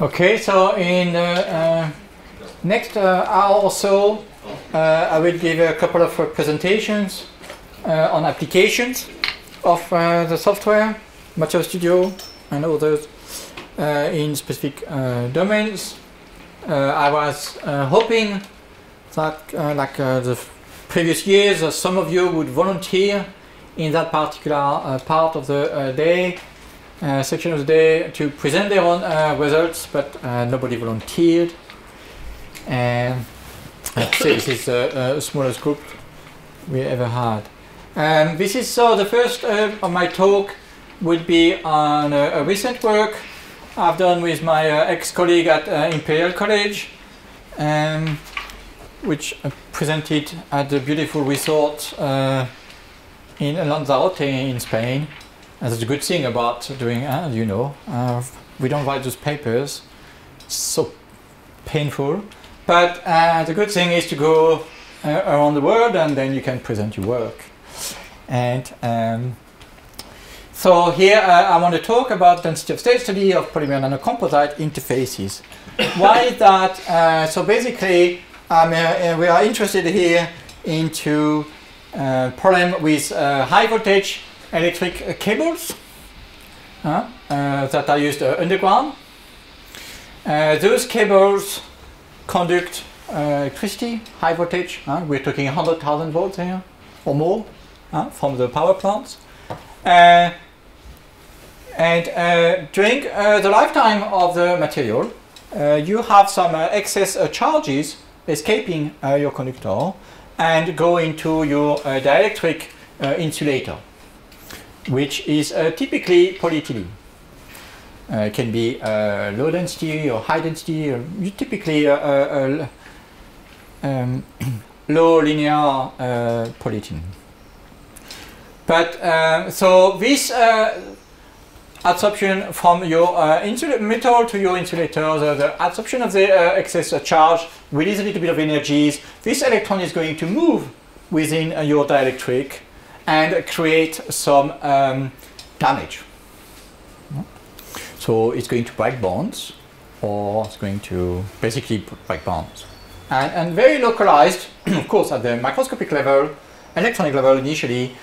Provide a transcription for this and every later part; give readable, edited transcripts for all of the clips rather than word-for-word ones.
Okay, so in the next hour or so, I will give a couple of presentations on applications of the software, Material Studio and others in specific domains. I was hoping that, like the previous years, some of you would volunteer in that particular part of the day, section of the day, to present their own results, but nobody volunteered. And this is the smallest group we ever had. This is the first of my talk will be on a recent work I've done with my ex-colleague at Imperial College, which presented at the beautiful resort in Lanzarote in Spain. And that's a good thing about doing, you know, we don't write those papers, it's so painful. But the good thing is to go around the world and then you can present your work. And so here I want to talk about density of state study of polymer nanocomposite interfaces. Why is that? So basically, we are interested here into problem with high voltage electric cables that are used underground. Those cables conduct electricity, high voltage. We're talking 100,000 volts here or more from the power plants. During the lifetime of the material, you have some excess charges escaping your conductor and go into your dielectric insulator, which is typically polyethylene. It can be low density or high density, or typically low linear polyethylene. But so this adsorption from your metal to your insulator, the adsorption of the excess charge releases a little bit of energies. This electron is going to move within your dielectric and create some damage. So it's going to break bonds, or it's going to basically break bonds. And very localized, of course, at the microscopic level, electronic level initially,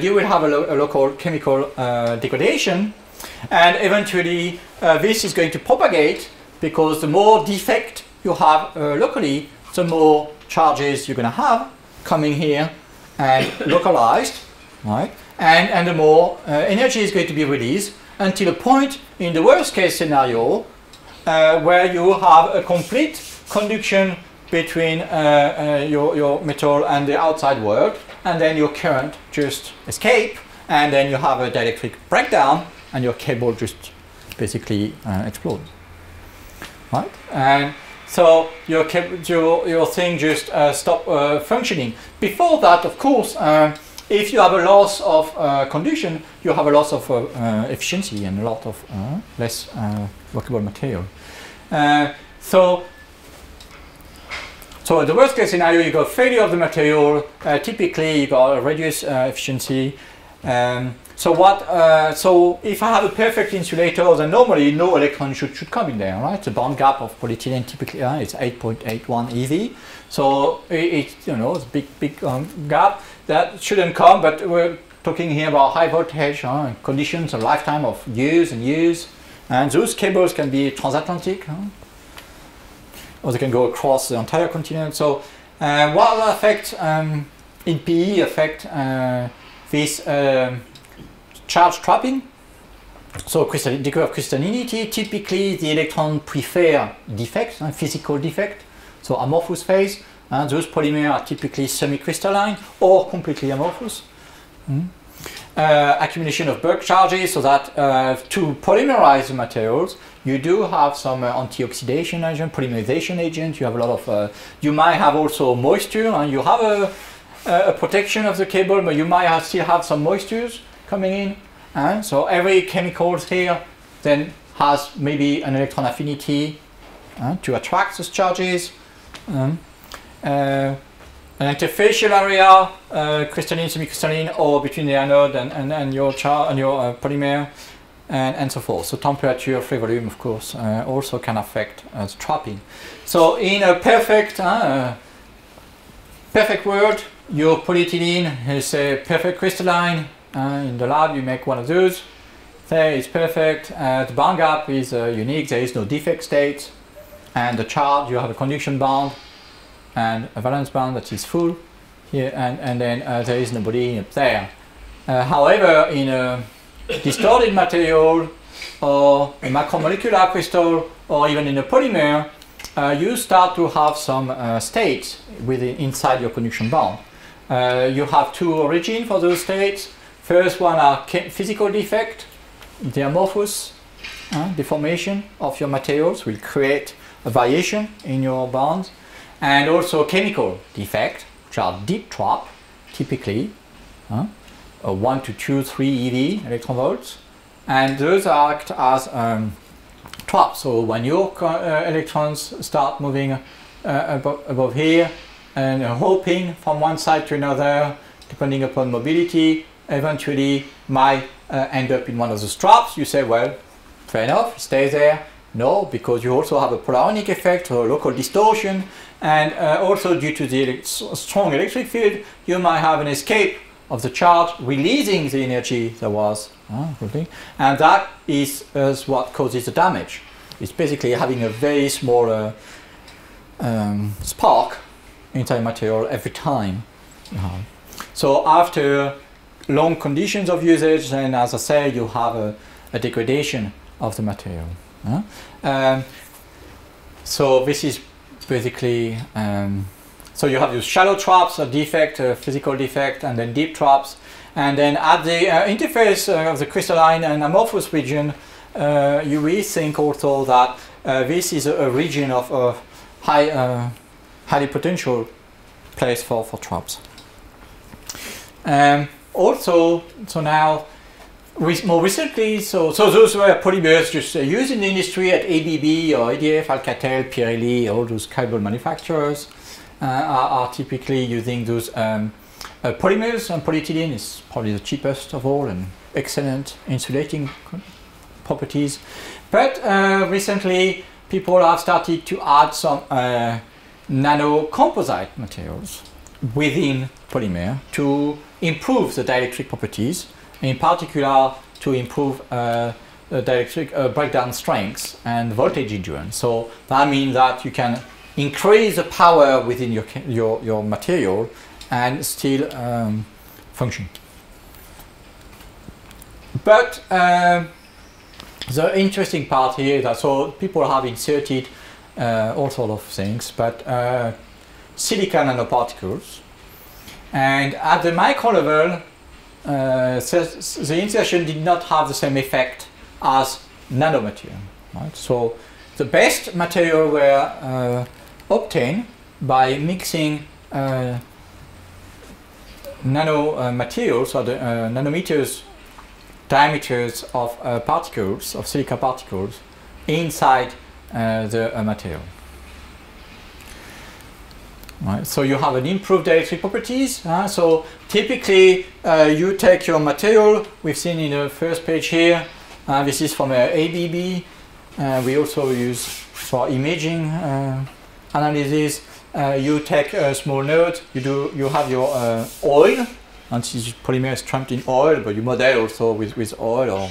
you will have a local chemical degradation, and eventually this is going to propagate, because the more defect you have locally, the more charges you're going to have coming here and localized, right? And the more energy is going to be released until a point in the worst case scenario where you have a complete conduction between your metal and the outside world, and then your current just escape, and then you have a dielectric breakdown and your cable just basically explodes, right? And so your thing just stop functioning. Before that, of course, if you have a loss of conduction, you have a loss of efficiency and a lot of less workable material. So in the worst case scenario, you got failure of the material. Typically, you got a reduced efficiency. So if I have a perfect insulator, then normally no electron should come in there, right? The bond gap of polyethylene typically is 8.81 eV. So it's, you know, it's a big gap that shouldn't come. But we're talking here about high voltage conditions, a lifetime of years and years, and those cables can be transatlantic. Or they can go across the entire continent. So what will affect in PE affect this charge trapping? So degree of crystallinity, typically the electron prefer defects, physical defect, so amorphous phase. Those polymers are typically semi-crystalline or completely amorphous. Accumulation of bulk charges, so that to polymerize the materials, you do have some anti-oxidation agent, polymerization agent. You have a lot of, you might have also moisture, and you have a protection of the cable, but you might still have some moistures coming in. And so every chemical here then has maybe an electron affinity to attract those charges. An interfacial area, crystalline, semi-crystalline, or between the anode and your polymer, and so forth. So temperature, free volume, of course, also can affect the trapping. So in a perfect world, your polyethylene is a perfect crystalline. In the lab, you make one of those. There it's perfect. The bond gap is unique. There is no defect state. And the charge, you have a conduction bond and a valence band that is full here, and then there is nobody up there. However, in a distorted material or a macromolecular crystal or even in a polymer, you start to have some states inside your conduction bond. You have two origins for those states. First one are physical defect. The amorphous deformation of your materials will create a variation in your bonds, and also chemical defect, which are deep trap, typically a 1 to 2, 3 eV electron volts, and those act as traps. So when your electrons start moving above here and hopping from one side to another, depending upon mobility, eventually might end up in one of those traps. You say, well, fair enough, stay there. No, because you also have a polarionic effect or local distortion, and also due to the strong electric field, you might have an escape of the charge, releasing the energy there was, and that is what causes the damage. It's basically having a very small spark inside material every time. So after long conditions of usage, then as I say, you have a degradation of the material. So this is basically, so you have these shallow traps, a defect, a physical defect, and then deep traps. And then at the interface of the crystalline and amorphous region, you really think also that this is a region of highly potential place for traps. Also, so now, more recently, so those were polymers just used in the industry at ABB or ADF, Alcatel, Pirelli, all those cable manufacturers are typically using those polymers, and polyethylene is probably the cheapest of all and excellent insulating properties. But recently, people have started to add some nanocomposite materials within polymer to improve the dielectric properties, in particular to improve the dielectric breakdown strengths and voltage endurance. So that means that you can increase the power within your material and still function. But the interesting part here is that so people have inserted all sorts of things, but silica nanoparticles, and at the micro level, the insertion did not have the same effect as nanomaterial. Right? So the best material were obtained by mixing nanomaterials, or the nanometers diameters of particles, of silica particles, inside the material. Right. So you have an improved dielectric properties. So typically you take your material, we've seen in the first page here, this is from ABB. We also use for imaging analysis. You take a small node, you have your oil, and this polymer is trapped in oil, but you model also with oil or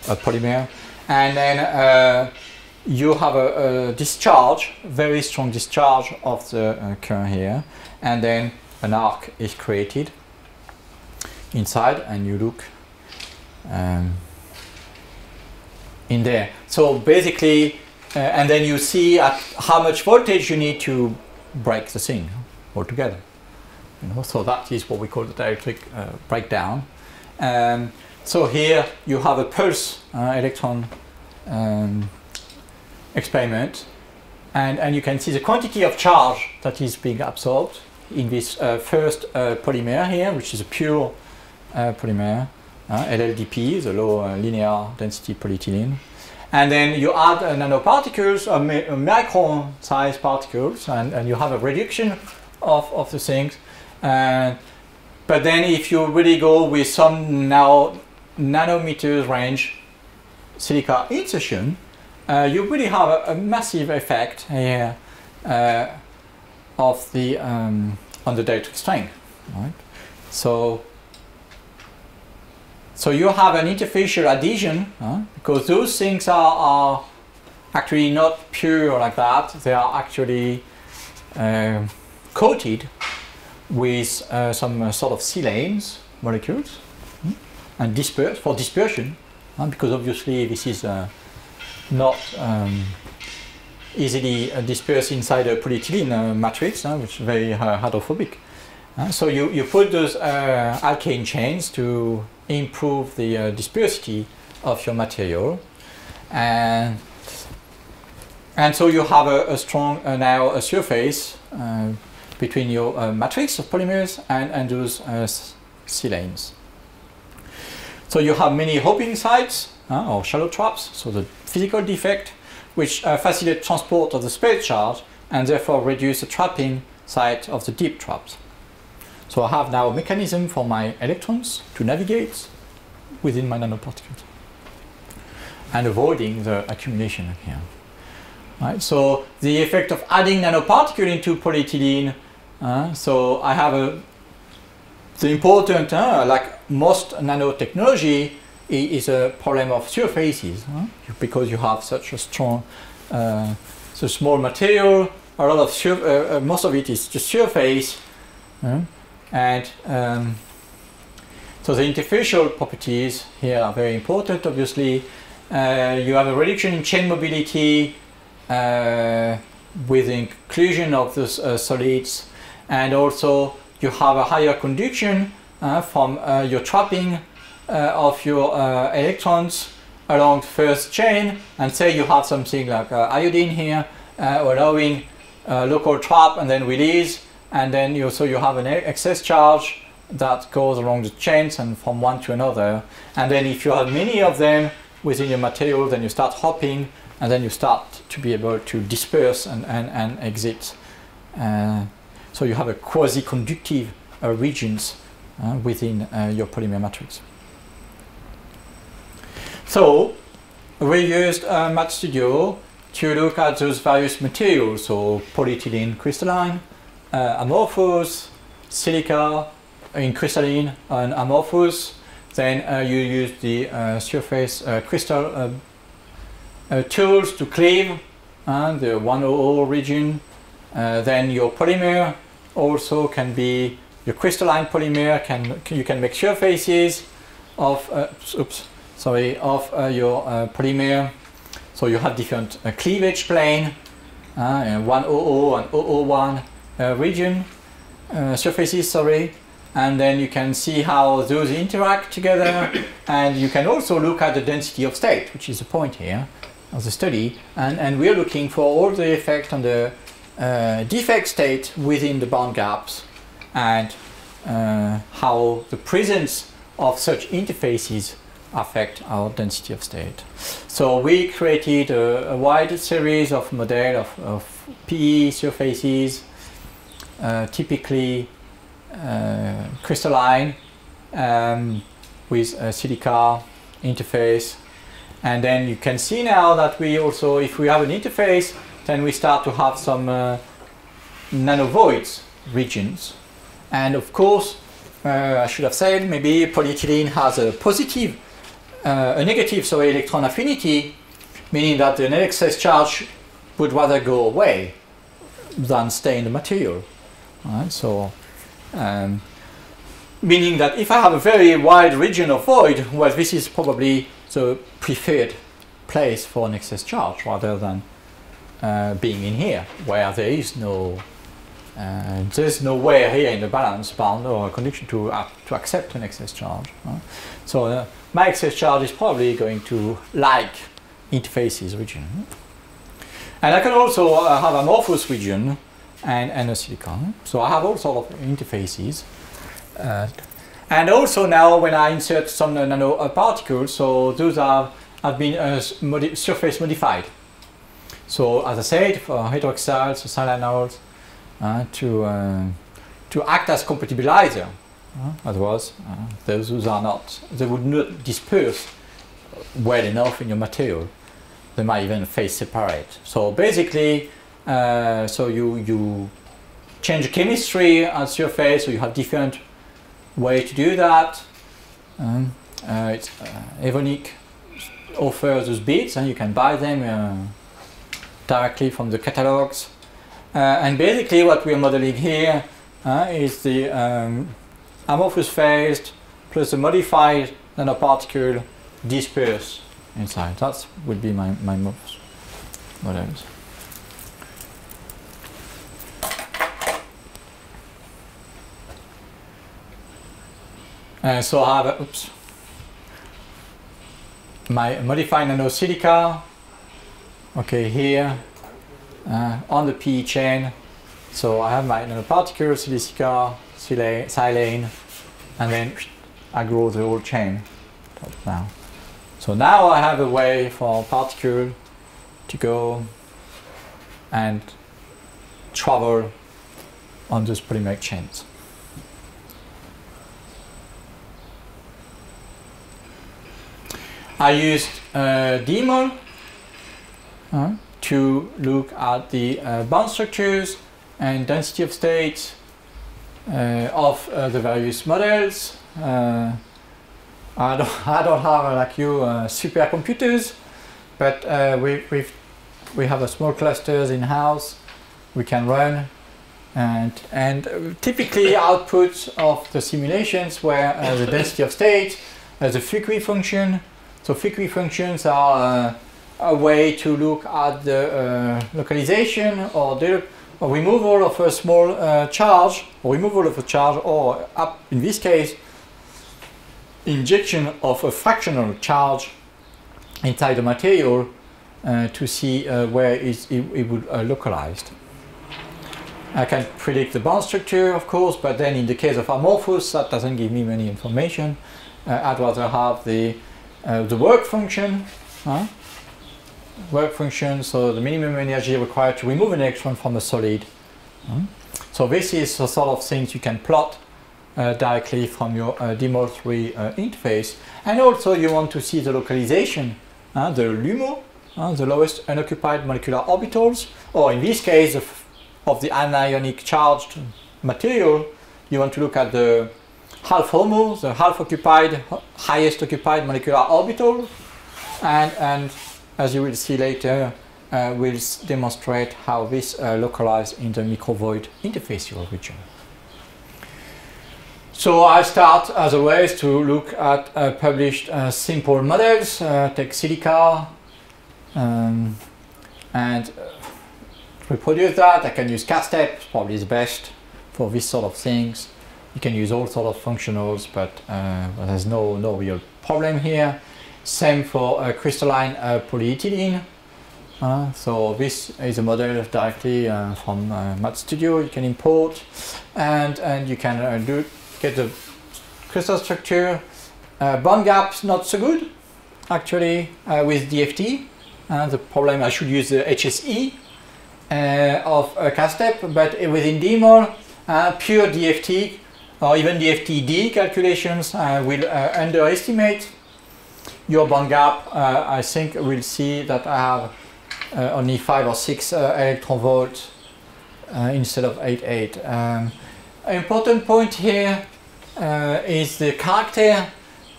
a polymer. And then you have a discharge, very strong discharge of the current here, and then an arc is created inside, and you look in there. So basically, and then you see at how much voltage you need to break the thing altogether. So that is what we call the dielectric breakdown. So here you have a pulse electron experiment, and you can see the quantity of charge that is being absorbed in this first polymer here, which is a pure polymer, LLDP, the low linear density polyethylene. And then you add nanoparticles, micron size particles, and you have a reduction of the things. But then if you really go with some now nanometers range, silica insertion, you really have a massive effect here of the on the dielectric strength, right? So you have an interfacial adhesion, because those things are actually not pure like that. They are actually coated with some sort of silanes molecules and dispersed for dispersion, because obviously this is not easily dispersed inside a polyethylene matrix, which is very hydrophobic. So you put those alkane chains to improve the dispersity of your material, and so you have a strong now a surface between your matrix of polymers and those silanes. So you have many hopping sites or shallow traps, so the physical defect, which facilitate transport of the space charge and therefore reduce the trapping site of the deep traps. So I have now a mechanism for my electrons to navigate within my nanoparticles and avoiding the accumulation here. Right, so the effect of adding nanoparticle into polyethylene, so I have the important, like most nanotechnology, is a problem of surfaces, because you have such a strong, so small material, a lot of most of it is just surface, and so the interfacial properties here are very important. Obviously, you have a reduction in chain mobility with the inclusion of those solids, and also you have a higher conduction from your trapping of your electrons along the first chain, and say you have something like iodine here allowing local trap and then release, and then you have an excess charge that goes along the chains and from one to another, and then if you have many of them within your material, then you start hopping, and then you start to be able to disperse and exit. So you have a quasi-conductive regions within your polymer matrix. So we used MatStudio to look at those various materials, so polyethylene crystalline, amorphous, silica in crystalline and amorphous. Then you use the surface crystal tools to cleave the 100 region. Then your polymer also can be your crystalline polymer. You can make surfaces of your polymer. So you have different cleavage plane, 100 and 001 region surfaces. And then you can see how those interact together, and you can also look at the density of state, which is the point here of the study, and we're looking for all the effect on the defect state within the bond gaps, and how the presence of such interfaces affect our density of state. So we created a wide series of models of PE surfaces, typically crystalline with a silica interface, and then you can see now that we also, if we have an interface, then we start to have some nanovoids regions. And of course, I should have said, maybe polyethylene has a positive, a negative electron affinity, meaning that the net excess charge would rather go away than stay in the material. Right? So, meaning that if I have a very wide region of void, well, this is probably the preferred place for an excess charge rather than being in here, where there is no, there's nowhere here in the balance band or condition to accept an excess charge. So my excess charge is probably going to like interfaces region. And I can also have amorphous region and a silicon. So I have all sorts of interfaces. And also now when I insert some nanoparticles, so those have been surface modified. So as I said, for hydroxyls, silanols, to act as compatibilizer. Otherwise, those are not, they would not disperse well enough in your material. They might even phase separate. So basically, so you change the chemistry on surface, so you have different way to do that. Evonik offers those bits, and you can buy them directly from the catalogs. And basically, what we are modeling here is the amorphous phased plus the modified nanoparticle dispersed inside. That would be my models. So I have my modified nanosilica, okay, here on the PE chain. So I have my nanoparticle, silica, silane, and then I grow the whole chain now. So now I have a way for particle to go and travel on those polymeric chains. I used DMOL to look at the bond structures and density of states of the various models. I don't have like you supercomputers, but we have a small clusters in house we can run, and typically outputs of the simulations were the density of state, the Fukui function. So Fukui functions are a way to look at the localization or the removal of a small charge, or removal of a charge, or in this case, injection of a fractional charge inside the material to see where it would localized. I can predict the bond structure, of course, but then in the case of amorphous, that doesn't give me many information. I'd rather have the work function, so the minimum energy required to remove an electron from a solid. So this is the sort of things you can plot directly from your DMOL3 interface. And also you want to see the localization, the LUMO, the lowest unoccupied molecular orbitals, or in this case of the anionic charged material, you want to look at the half HOMO, the half occupied, highest occupied molecular orbital, and as you will see later, we'll demonstrate how this localizes in the microvoid interfacial region. So I start as always to look at published simple models, take silica, and reproduce that. I can use CASTEP, probably the best for this sort of things. You can use all sort of functionals, but there's no real problem here. Same for crystalline polyethylene. So this is a model directly from Mat Studio. You can import, and you can get the crystal structure. Bond gaps not so good actually with DFT. The problem, I should use the HSE of CASTEP, but within DMOL, pure DFT or even DFT-D calculations will underestimate your bond gap. I think we'll see that I have only 5 or 6 electron volts instead of 8. An important point here is the character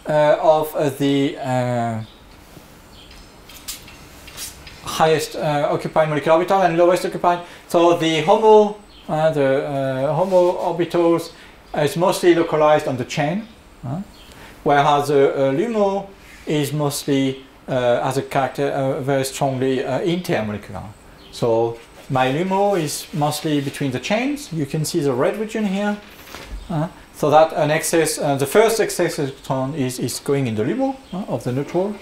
of the highest occupied molecular orbital and lowest occupied. So the HOMO, HOMO orbitals is mostly localized on the chain, whereas the LUMO is mostly has a character very strongly intermolecular. So my LUMO is mostly between the chains. You can see the red region here. So that an excess, the first excess electron is going in the LUMO of the neutral,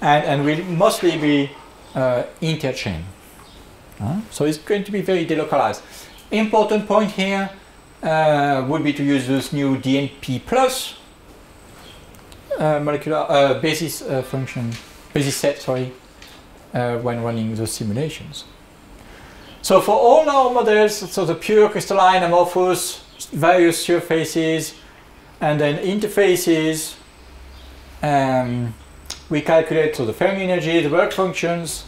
and will mostly be interchain. So it's going to be very delocalized. Important point here would be to use this new DNP plus molecular basis function, basis set, sorry, when running the simulations. So for all our models, so the pure crystalline amorphous, various surfaces, and then interfaces, we calculate the Fermi energy, the work functions,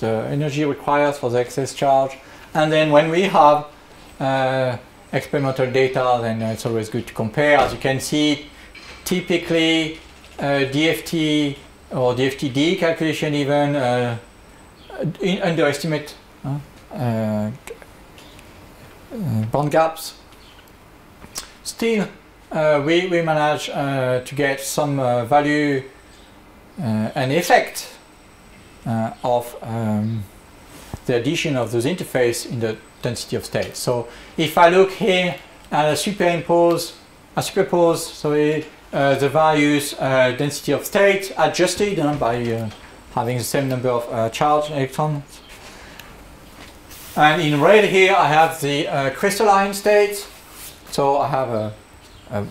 the energy required for the excess charge, and then when we have experimental data, then it's always good to compare. As you can see, typically DFT or DFTD calculation even underestimate bond gaps. Still, we manage to get some value and effect of the addition of those interfaces in the density of state. So if I look here and superpose the values density of state adjusted by having the same number of charged electrons. And in red here I have the crystalline state. So I have a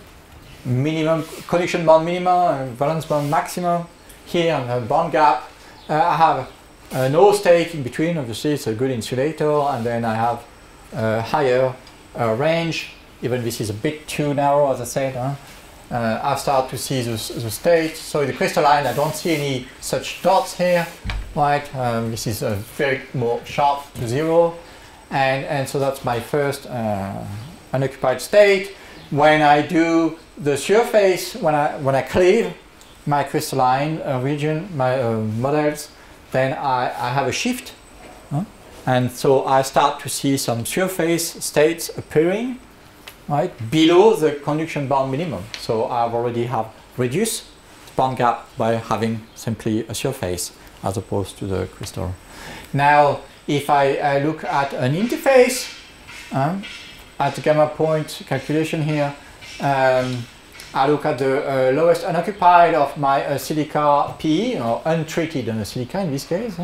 minimum conduction bond minimum and valence bond maximum. Here on the bond gap I have no state in between, obviously it's a good insulator, and then I have a higher range. Even this is a bit too narrow, as I said. I start to see the state. So in the crystalline I don't see any such dots here, right? This is a very more sharp to zero, and so that's my first unoccupied state. When I do the surface, when I cleave my crystalline region, my models, then I have a shift, and so I start to see some surface states appearing, right, below the conduction bond minimum. So I've already have reduced the bond gap by having simply a surface as opposed to the crystal. Now, if I look at an interface at the gamma point calculation here, I look at the lowest unoccupied of my silica PE, or untreated silica in this case.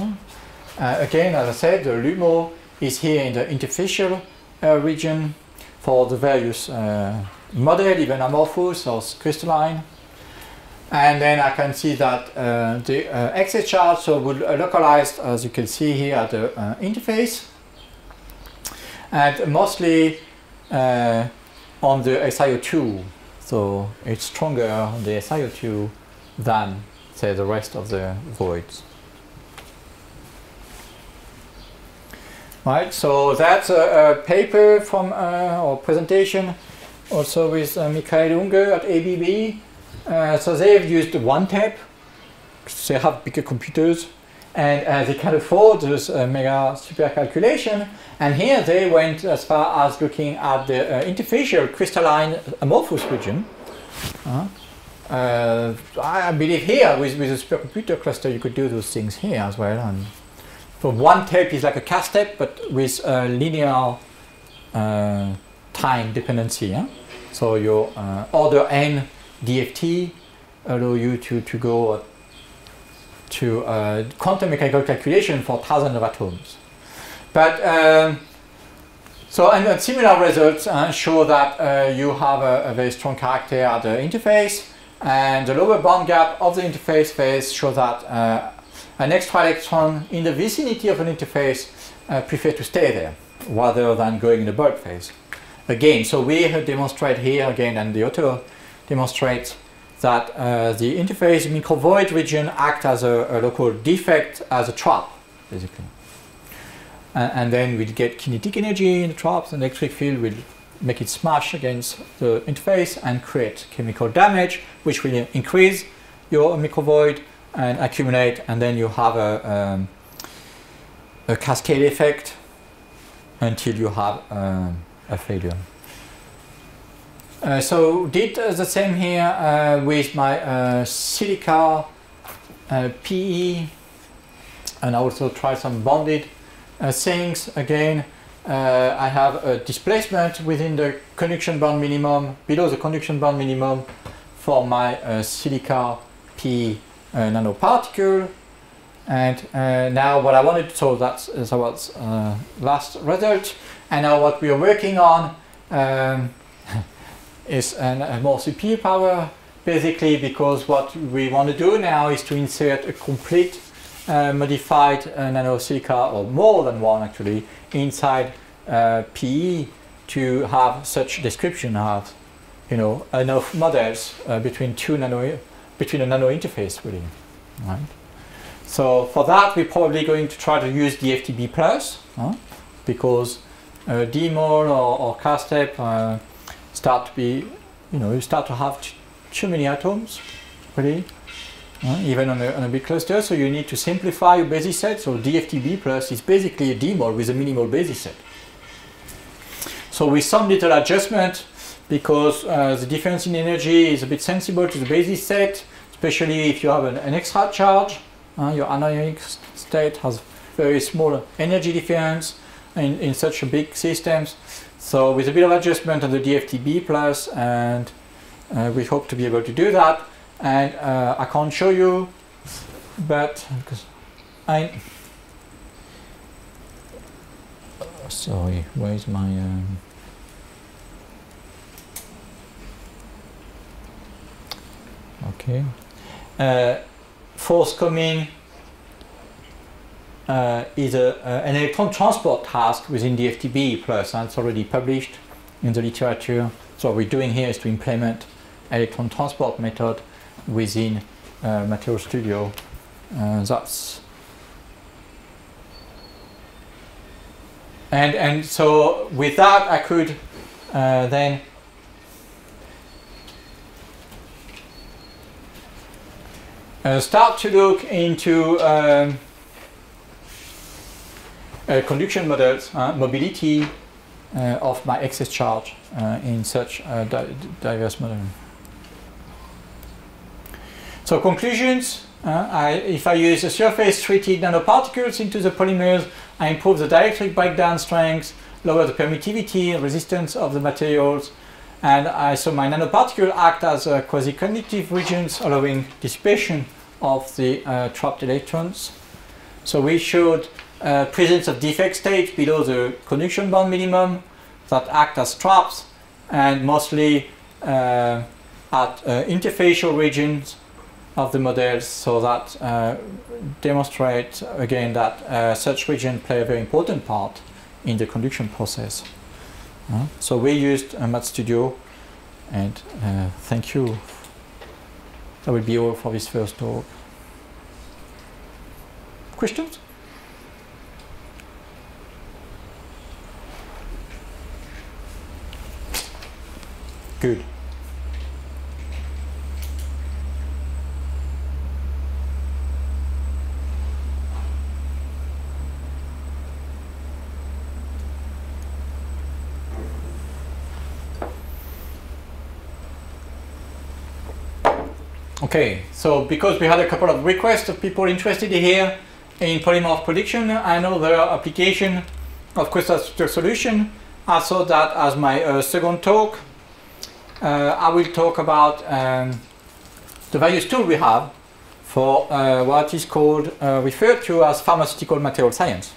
Again, as I said, the LUMO is here in the interfacial region for the various model, even amorphous or crystalline. And then I can see that the excess charge so would localized, as you can see here, at the interface, and mostly on the SiO2. So it's stronger on the SiO2 than, say, the rest of the voids. Right, so that's a paper from or presentation also with Michael Unger at ABB. So they've used one tape. They have bigger computers, and they can afford this mega super calculation. And here they went as far as looking at the interfacial crystalline amorphous region. I believe here with a supercomputer cluster you could do those things here as well. And so one tape is like a cast tape, but with a linear time dependency. So your order n DFT allow you to go to quantum mechanical calculation for thousands of atoms. But so, and similar results show that you have a very strong character at the interface, and the lower bond gap of the interface phase shows that an extra electron in the vicinity of an interface prefer to stay there rather than going in the bulk phase. Again, so we demonstrate here again, and the author demonstrates that the interface microvoid region acts as a local defect, as a trap, basically. And then we'll get kinetic energy in the traps, and electric field will make it smash against the interface and create chemical damage, which will increase your microvoid and accumulate, and then you have a cascade effect until you have a failure. So did the same here with my silica PE, and I also tried some bonded things. Again, I have a displacement within the conduction band minimum, below the conduction band minimum for my silica PE nanoparticle. And now what I wanted, so that's our last result, and now what we are working on is a more CPU power, basically because what we want to do now is to insert a complete modified nanosilica, or more than one actually, inside PE to have such description, have enough models between a nano interface really. right? So for that, we're probably going to try to use the FTB plus, because D-mol or K-step start to be, you start to have too many atoms, really, even on a big cluster. So you need to simplify your basis set. So DFTB plus is basically a D-mol with a minimal basis set. So with some little adjustment, because the difference in energy is a bit sensible to the basis set, especially if you have an extra charge. Your anionic state has very small energy difference in such a big systems. So with a bit of adjustment on the DFTB plus, and we hope to be able to do that. And I can't show you, but because sorry, where's my okay. Forthcoming is an electron transport task within the FTB plus, and it's already published in the literature. So what we're doing here is to implement electron transport method within Material Studio. That's and so with that I could then start to look into conduction models, mobility of my excess charge in such diverse modeling. So conclusions, if I use the surface treated nanoparticles into the polymers, I improve the dielectric breakdown strength, lower the permittivity and resistance of the materials, and so my nanoparticles act as quasi-conductive regions, allowing dissipation of the trapped electrons. So we showed presence of defect states below the conduction bond minimum that act as traps, and mostly at interfacial regions of the models, so that demonstrate again that such regions play a very important part in the conduction process. So we used MATStudio, and thank you. That will be all for this first talk. Questions? Good. Okay, so because we had a couple of requests of people interested here in polymer prediction and other application of crystal structure solution, I thought that as my second talk, I will talk about the various tools we have for what is called, referred to as pharmaceutical material science.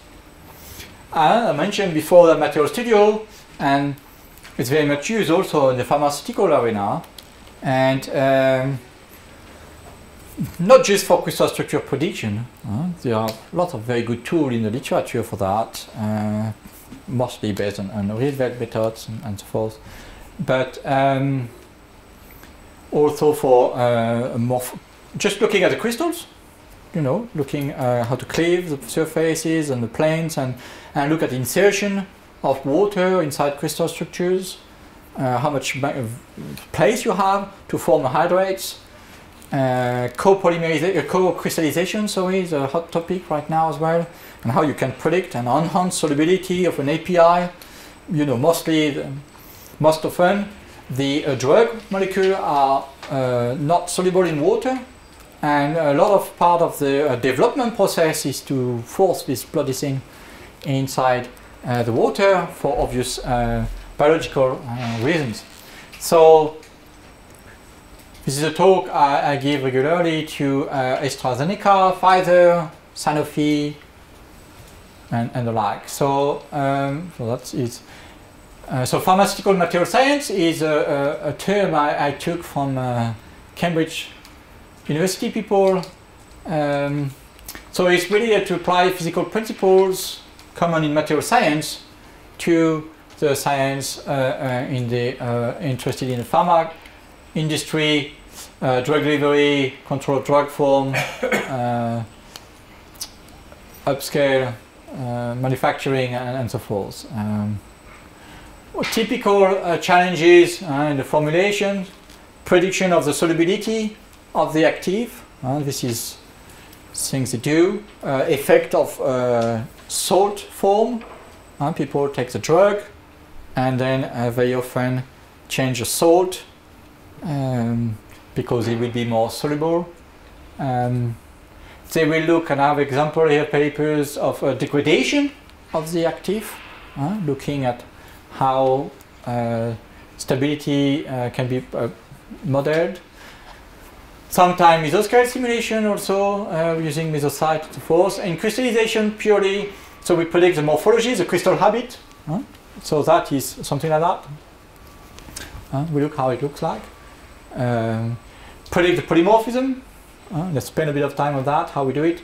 I mentioned before that Material Studio, and it's very much used also in the pharmaceutical arena, and not just for crystal structure prediction. There are lots of very good tools in the literature for that, mostly based on real-world methods and so forth. But also for just looking at the crystals, looking how to cleave the surfaces and the planes, and look at the insertion of water inside crystal structures, how much place you have to form hydrates. Co-crystallization, is a hot topic right now as well, and how you can predict and enhance solubility of an API. Most often the drug molecules are not soluble in water, and a lot of part of the development process is to force this bloodising inside the water for obvious biological reasons. So this is a talk I give regularly to AstraZeneca, Pfizer, Sanofi, and the like. So that's it. So pharmaceutical material science is a term I took from Cambridge University people. So it's really to apply physical principles common in material science to the science interested in the pharma industry, drug delivery, control of drug form, upscale manufacturing, and so forth. Typical challenges in the formulation, prediction of the solubility of the active. This is things they do. Effect of salt form. People take the drug and then very often change the salt because it will be more soluble. They will look and have example here papers of degradation of the active, looking at how stability can be modeled. Sometimes mesoscale simulation also using mesosite to force. And crystallization purely, so we predict the morphology, the crystal habit. So that is something like that. We look how it looks like. Predict the polymorphism. Let's spend a bit of time on that, how we do it.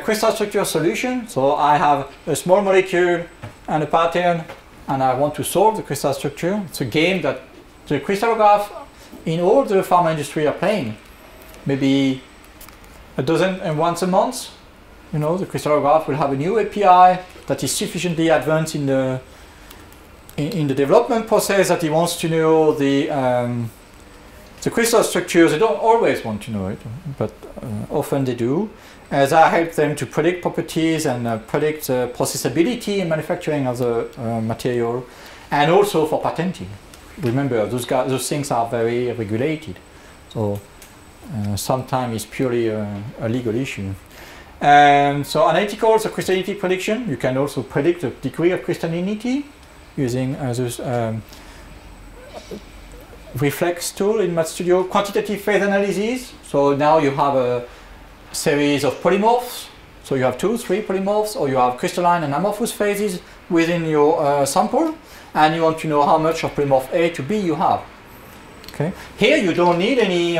Crystal structure solution. So I have a small molecule and a pattern, and I want to solve the crystal structure. It's a game that the crystallograph in all the pharma industry are playing. Maybe a dozen and once a month, you know, the crystallograph will have a new API that is sufficiently advanced in the development process that he wants to know the crystal structures. They don't always want to know it, but often they do. As I help them to predict properties and predict processability and manufacturing of the material, and also for patenting. Remember, those things are very regulated. So sometimes it's purely a legal issue. So analytical, so crystallinity prediction. You can also predict the degree of crystallinity using this reflex tool in Math Studio. Quantitative phase analysis. So now you have a series of polymorphs. So you have 2, 3 polymorphs, or you have crystalline and amorphous phases within your sample, and you want to know how much of polymorph A to B you have. Okay. Here you don't need any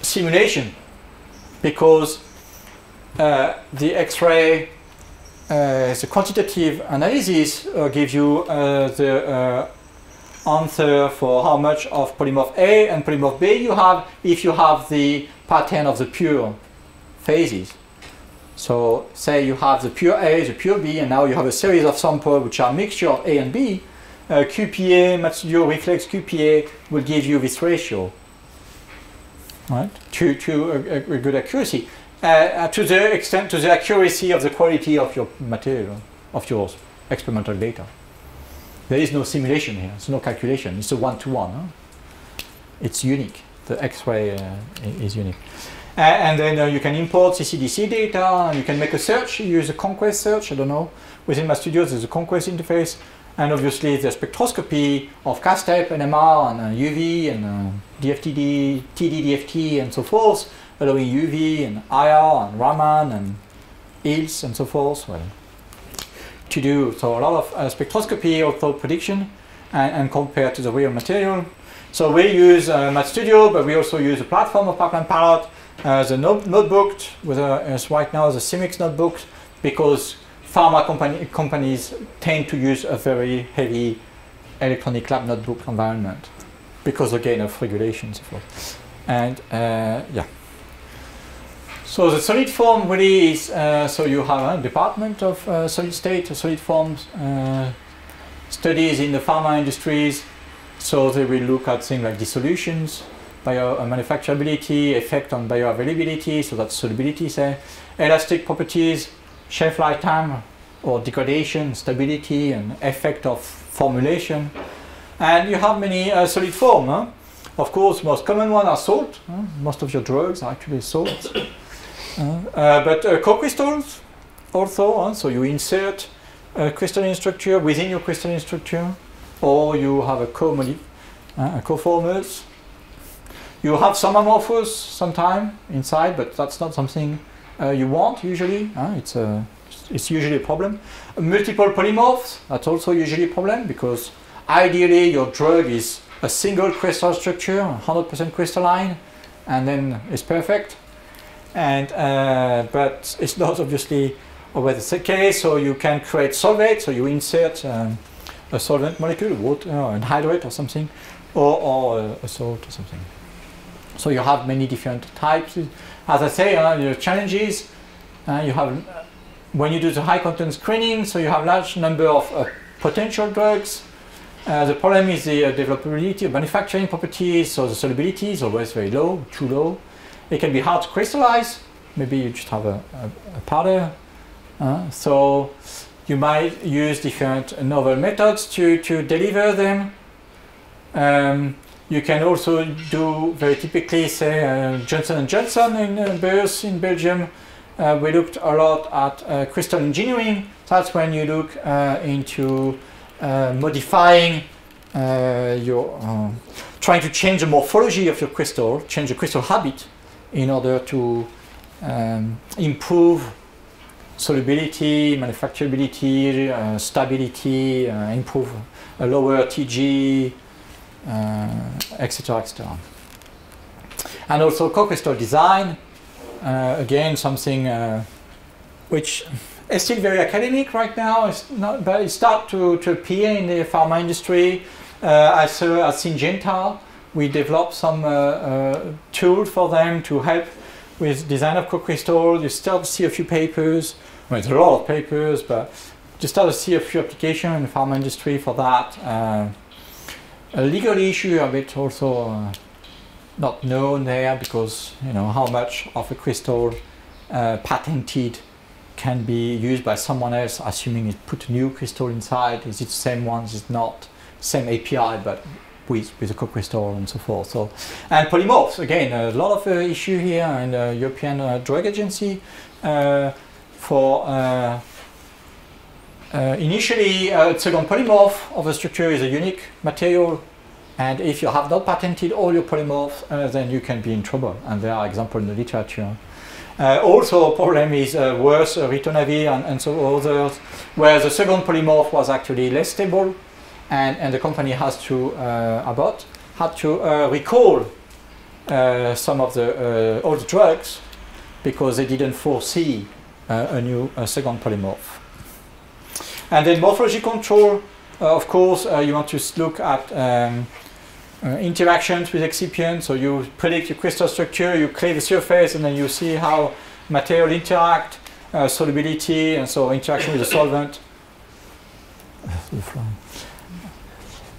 simulation, because the X-ray, the quantitative analysis gives you the answer for how much of polymorph A and polymorph B you have if you have the pattern of the pure phases. So say you have the pure A, the pure B, and now you have a series of samples which are a mixture of A and B. QPA, Math Studio Reflex QPA will give you this ratio, right, to a good accuracy, to the extent, to the accuracy of the quality of your material, of your experimental data. There is no simulation here, there's no calculation, it's a one-to-one. It's unique, the X-ray is unique. And then you can import CCDC data, and you can make a search, you use a Conquest search, I don't know. Within my studio there's a Conquest interface, and obviously the spectroscopy of CASTEP, NMR, and UV, and DFTD, TD-DFT, and so forth, allowing UV, and IR, and Raman, and ILS, and so forth. Well, to do so a lot of spectroscopy, also prediction, and compare to the real material. So we use Math Studio, but we also use a platform of Pipeline Palette, the notebook, right now the CIMIX notebook, because pharma companies tend to use a very heavy electronic lab notebook environment because again of regulations. And yeah. So the solid form really is, so you have a department of solid state, solid forms studies in the pharma industries. So they will look at things like dissolutions, manufacturability, effect on bioavailability, so that's solubility, say, elastic properties, shelf lifetime or degradation, stability, and effect of formulation. And you have many solid form. Of course, most common one are salt. Most of your drugs are actually salts. But co-crystals also, so you insert a crystalline structure within your crystalline structure, or you have a co-formers. You have some amorphous sometime inside, but that's not something you want usually. It's usually a problem. Multiple polymorphs, that's also usually a problem, because ideally your drug is a single crystal structure, 100% crystalline, and then it's perfect. And but it's not obviously always the case. So you can create solvate. So you insert a solvent molecule, water, or an hydrate or something, or a salt or something. So you have many different types. As I say, the challenges, you have, when you do the high content screening, so you have large number of potential drugs. The problem is the developability of manufacturing properties, so the solubility is always very low, too low. It can be hard to crystallize. Maybe you just have a powder. So you might use different novel methods to deliver them. You can also do, very typically, say Johnson & Johnson in Beurs in Belgium. We looked a lot at crystal engineering. That's when you look into modifying trying to change the morphology of your crystal, change the crystal habit in order to improve solubility, manufacturability, stability, improve a lower TG, etc., etc. And also co-crystal design, again something which is still very academic right now. It's not, but it starts to appear in the pharma industry. At Syngenta, we developed some tools for them to help with design of co-crystal. You start to see a few papers. Well, it's a lot of papers, but you start to see a few applications in the pharma industry for that. A legal issue a bit also not known there, because you know how much of a crystal patented can be used by someone else, assuming it put a new crystal inside. Is it the same one? Is it not? Same API, but with a co-crystal and so forth. So, and polymorphs, again, a lot of issue here in the European Drug Agency for initially, second polymorph of the structure is a unique material, and if you have not patented all your polymorphs, then you can be in trouble, and there are examples in the literature. Also, a problem is worse, ritonavir and so others, where the second polymorph was actually less stable, and the company has to, Abbott, had to recall some of the old drugs because they didn't foresee a new second polymorph. And then morphology control, of course, you want to look at interactions with excipients. So you predict your crystal structure, you clear the surface, and then you see how material interact, solubility, and so interaction with the solvent.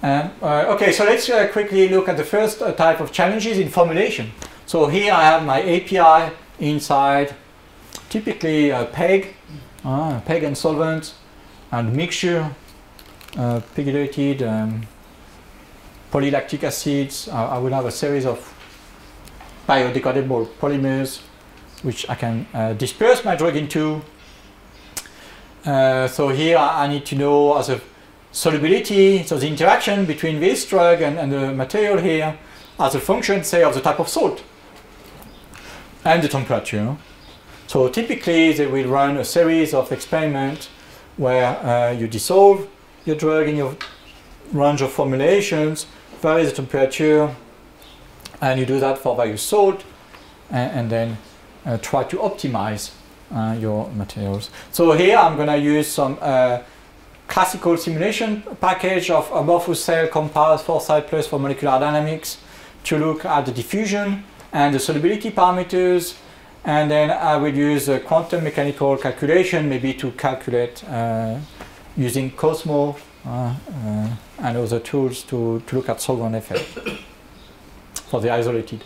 Okay, so let's quickly look at the first type of challenges in formulation. So here I have my API inside, typically PEG and solvent, and mixture, pegylated polylactic acids. I will have a series of biodegradable polymers which I can disperse my drug into. So here I need to know as a solubility, so the interaction between this drug and the material here as a function, say, of the type of salt and the temperature. So typically they will run a series of experiments where you dissolve your drug in your range of formulations, vary the temperature, and you do that for various salt, and then try to optimize your materials. So here I'm going to use some classical simulation package of amorphous cell compounds, Foresight Plus for molecular dynamics, to look at the diffusion and the solubility parameters, and then I will use a quantum mechanical calculation, maybe to calculate using Cosmo and other tools to look at solvent effect for the isolated.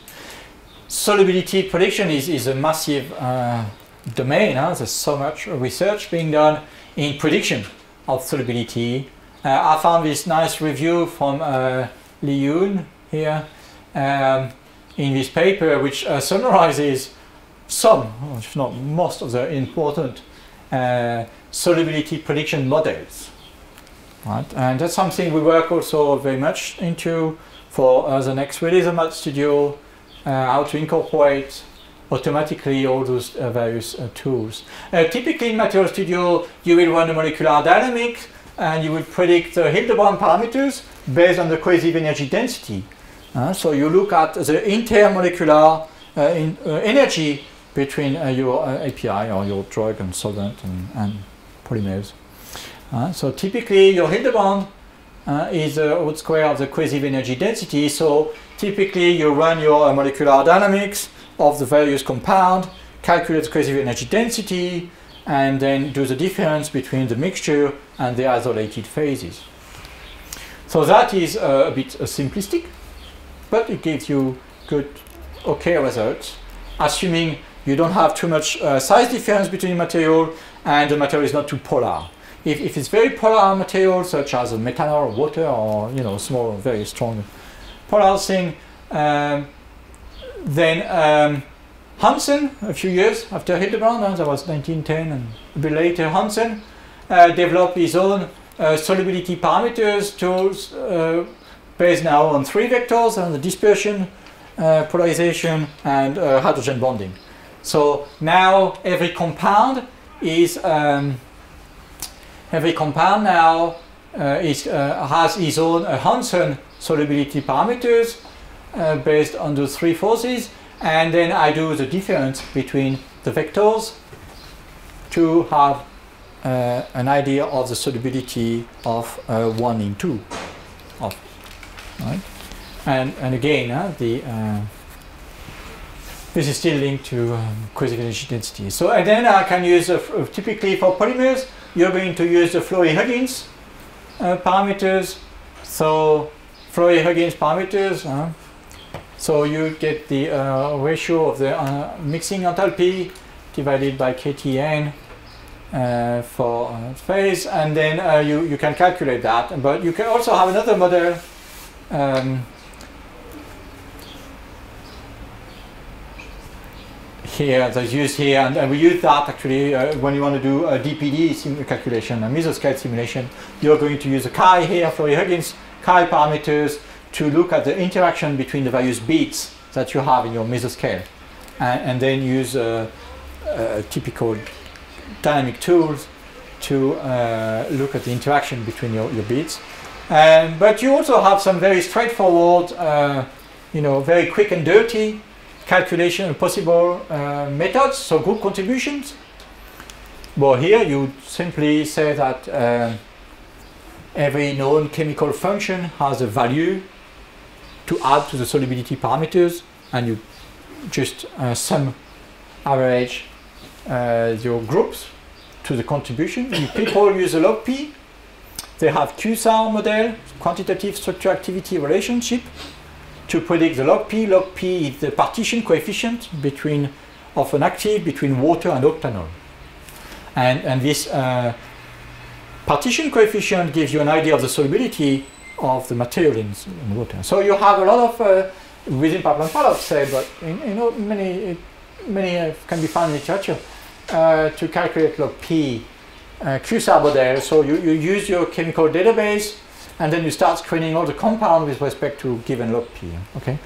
Solubility prediction is a massive domain. There's so much research being done in prediction of solubility. I found this nice review from Li Yun here in this paper, which summarizes some, if not most, of the important solubility prediction models. Right? And that's something we work also very much into for the next release of Math Studio, how to incorporate automatically all those various tools. Typically in Material Studio, you will run a molecular dynamic and you will predict the Hildebrand parameters based on the cohesive energy density. So you look at the intermolecular energy between your API or your drug and solvent and polymers. So typically your Hildebrand is the root square of the cohesive energy density. So typically you run your molecular dynamics of the various compound, calculate the cohesive energy density, and then do the difference between the mixture and the isolated phases. So that is a bit simplistic, but it gives you good, okay results, assuming you don't have too much size difference between the material and the material is not too polar. If it's very polar material, such as a methanol or water, or small, very strong polar thing, then Hansen, a few years after Hildebrand, that was 1910, and a bit later, Hansen developed his own solubility parameters tools based now on 3 vectors, on the dispersion, polarization, and hydrogen bonding. So now every compound now has its own Hansen solubility parameters based on those 3 forces, and then I do the difference between the vectors to have an idea of the solubility of 1 in 2. Right? And again, this is still linked to cohesive energy density. So and then I can use, typically for polymers, you're going to use the Flory-Huggins parameters. So Flory-Huggins parameters, so you get the ratio of the mixing enthalpy divided by KTN for phase, and then you can calculate that. But you can also have another model here that's used here, and we use that actually when you want to do a DPD calculation, a mesoscale simulation. You're going to use a chi here, Flory-Huggins chi parameters, to look at the interaction between the various beats that you have in your mesoscale, and then use typical dynamic tools to look at the interaction between your beats. But you also have some very straightforward, very quick and dirty calculation of possible methods, so group contributions. Well, here you simply say that every known chemical function has a value to add to the solubility parameters, and you just average your groups to the contribution. People use a log P. They have QSAR model, quantitative structure activity relationship, to predict the log P. Log P is the partition coefficient of an active between water and octanol. And this partition coefficient gives you an idea of the solubility of the material in water. So you have a lot of, within pipeline products, say, but many can be found in literature, to calculate log P QSAR model. So you use your chemical database, and then you start screening all the compound with respect to given log P. Okay.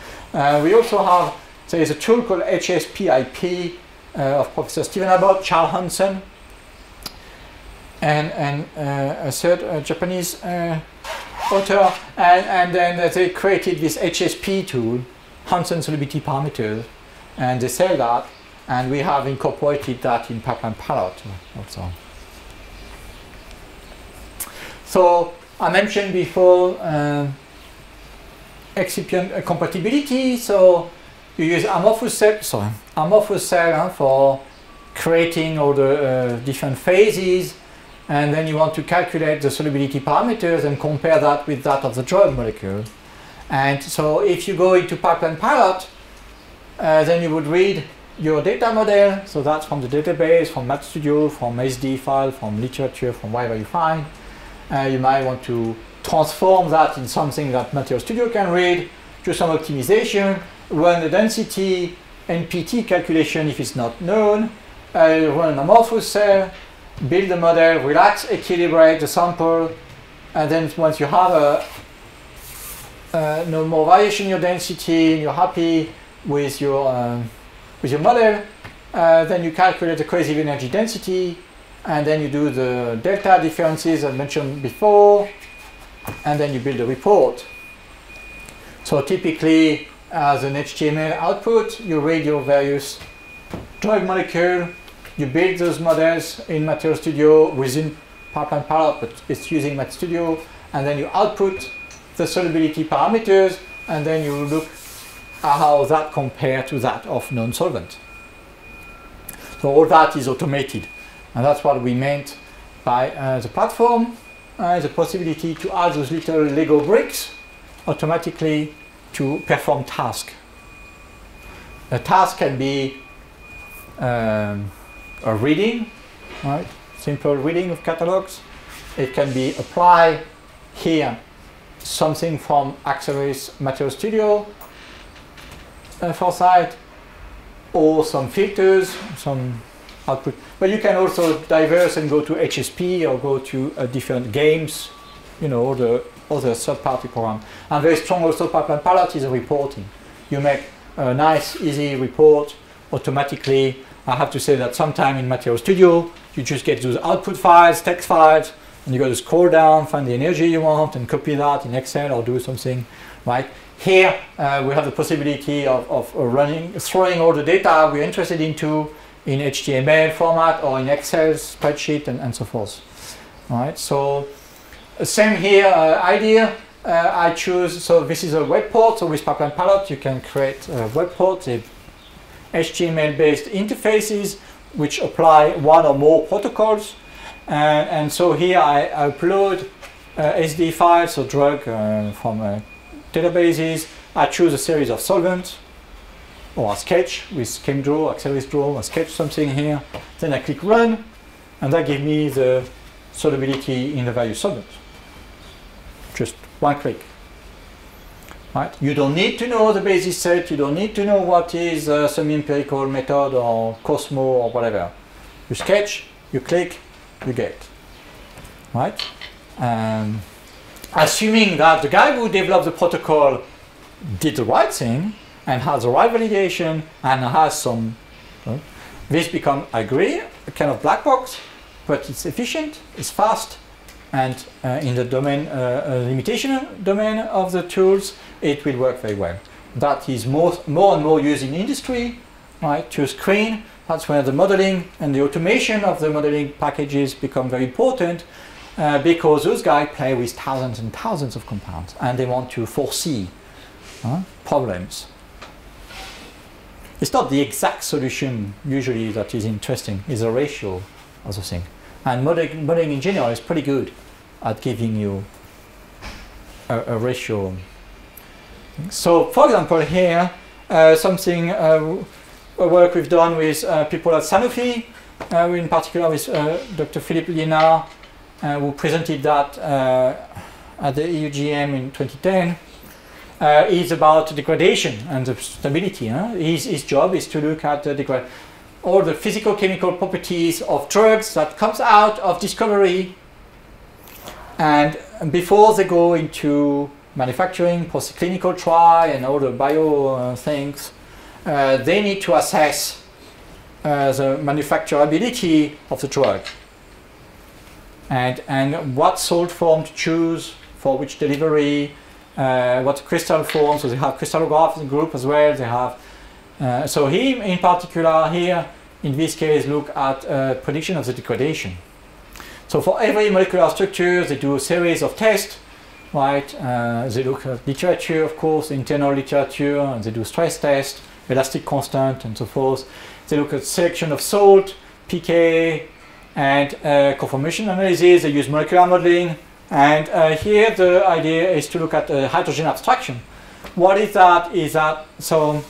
We also have, there is a tool called HSPIP of Professor Stephen Abbott, Charles Hansen, and a third Japanese author, and then they created this HSP tool, Hansen solubility parameters, and they sell that, and we have incorporated that in pipeline palette also. So I mentioned before excipient compatibility. So you use amorphous cell for creating all the different phases, and then you want to calculate the solubility parameters and compare that with that of the drug molecule. And so if you go into pipeline pilot, then you would read your data model. So that's from the database, from MathStudio, from SD file, from literature, from wherever you find. You might want to transform that in something that Material Studio can read, do some optimization, run the density, NPT calculation if it's not known, run an amorphous cell, build the model, relax, equilibrate the sample, and then once you have no more variation in your density, and you're happy with your model, then you calculate the cohesive energy density, and then you do the delta differences I mentioned before, and then you build a report. So typically, as an HTML output, you read your various drug molecule, you build those models in Material Studio within Pipeline Pilot, but it's using MathStudio, and then you output the solubility parameters, and then you look at how that compares to that of non-solvent. So all that is automated, and that's what we meant by the platform, the possibility to add those little Lego bricks automatically to perform tasks. A task can be a reading, right? Simple reading of catalogs. It can be apply here something from Accelrys Material Studio foresight, or some filters, some output. But you can also diverse and go to HSP or go to different games, you know, or the other third-party program. And very strong also pipeline palette is reporting. You make a nice, easy report automatically. I have to say that sometime in Material Studio, you just get those output files, text files, and you got to scroll down, find the energy you want, and copy that in Excel or do something, right? Here, we have the possibility of throwing all the data we're interested into in HTML format or in Excel spreadsheet and so forth, right? So, same here, idea. I choose, so this is a web port, so with Pipeline Palette you can create a web port, HTML-based interfaces which apply one or more protocols. And so here I upload SD files, so drug from databases. I choose a series of solvents, or a sketch with SchemDraw, Accelrys Draw, I sketch something here. Then I click Run, and that gives me the solubility in the various solvents. Just one click. Right? You don't need to know the basis set, you don't need to know what is a semi-empirical method or Cosmo or whatever. You sketch, you click, you get. Right? Assuming that the guy who developed the protocol did the right thing and has the right validation and has some, this becomes, I agree, a kind of black box, but it's efficient, it's fast, and in the domain, limitation domain of the tools, it will work very well. That is more and more used in industry, right, to screen. That's where the modeling and the automation of the modeling packages become very important, because those guys play with thousands and thousands of compounds, and they want to foresee problems. It's not the exact solution usually that is interesting, it's a ratio of the thing. And modeling in general is pretty good at giving you a ratio. So, for example, here, something, a work we've done with people at Sanofi, in particular with Dr. Philippe Liénard, who presented that at the EUGM in 2010, is about degradation and the stability. His job is to look at all the physical-chemical properties of drugs that comes out of discovery, and before they go into manufacturing, post-clinical trial, and all the bio things, they need to assess the manufacturability of the drug, and what salt form to choose for which delivery, what crystal form. So they have crystallograph in the group as well. They have. So he, in particular, here, in this case, look at prediction of the degradation. So for every molecular structure, they do a series of tests, right? They look at literature, of course, internal literature, and they do stress tests, elastic constant, and so forth. They look at selection of salt, pK, and conformation analysis. They use molecular modeling. And here the idea is to look at hydrogen abstraction. What is that? Is that, so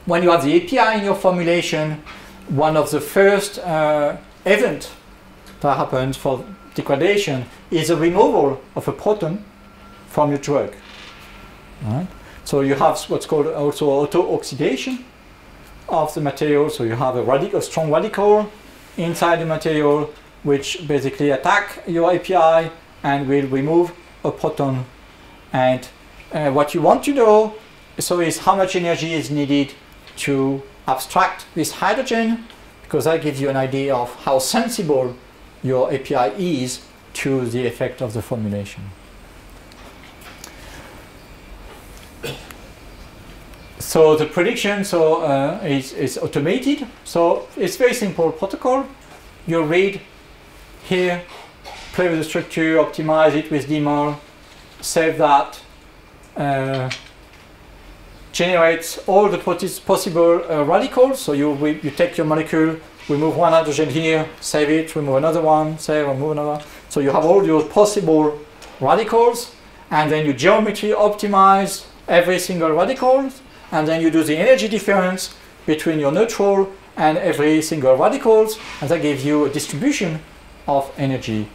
when you have the API in your formulation, one of the first events that happens for degradation is a removal of a proton from your drug. Right? So you have what's called also autooxidation of the material. So you have a strong radical inside the material which basically attack your API and will remove a proton. And what you want to know is how much energy is needed to abstract this hydrogen, because that gives you an idea of how sensible your API is to the effect of the formulation. So the prediction is automated. So it's very simple protocol. You read here play with the structure, optimize it with DMOL, save that, generates all the possible radicals. So you take your molecule, remove one hydrogen here, save it, remove another one, save, remove another. So you have all your possible radicals, and then you geometry optimize every single radical, and then you do the energy difference between your neutral and every single radicals, and that gives you a distribution of energy.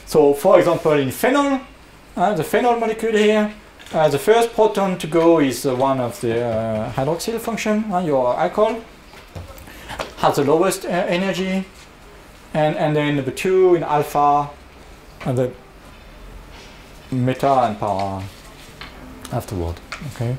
So for example, in phenol, the phenol molecule here, the first proton to go is one of the hydroxyl function, your alcohol, has the lowest energy, and then number 2 in alpha, and the meta and para afterward. Okay.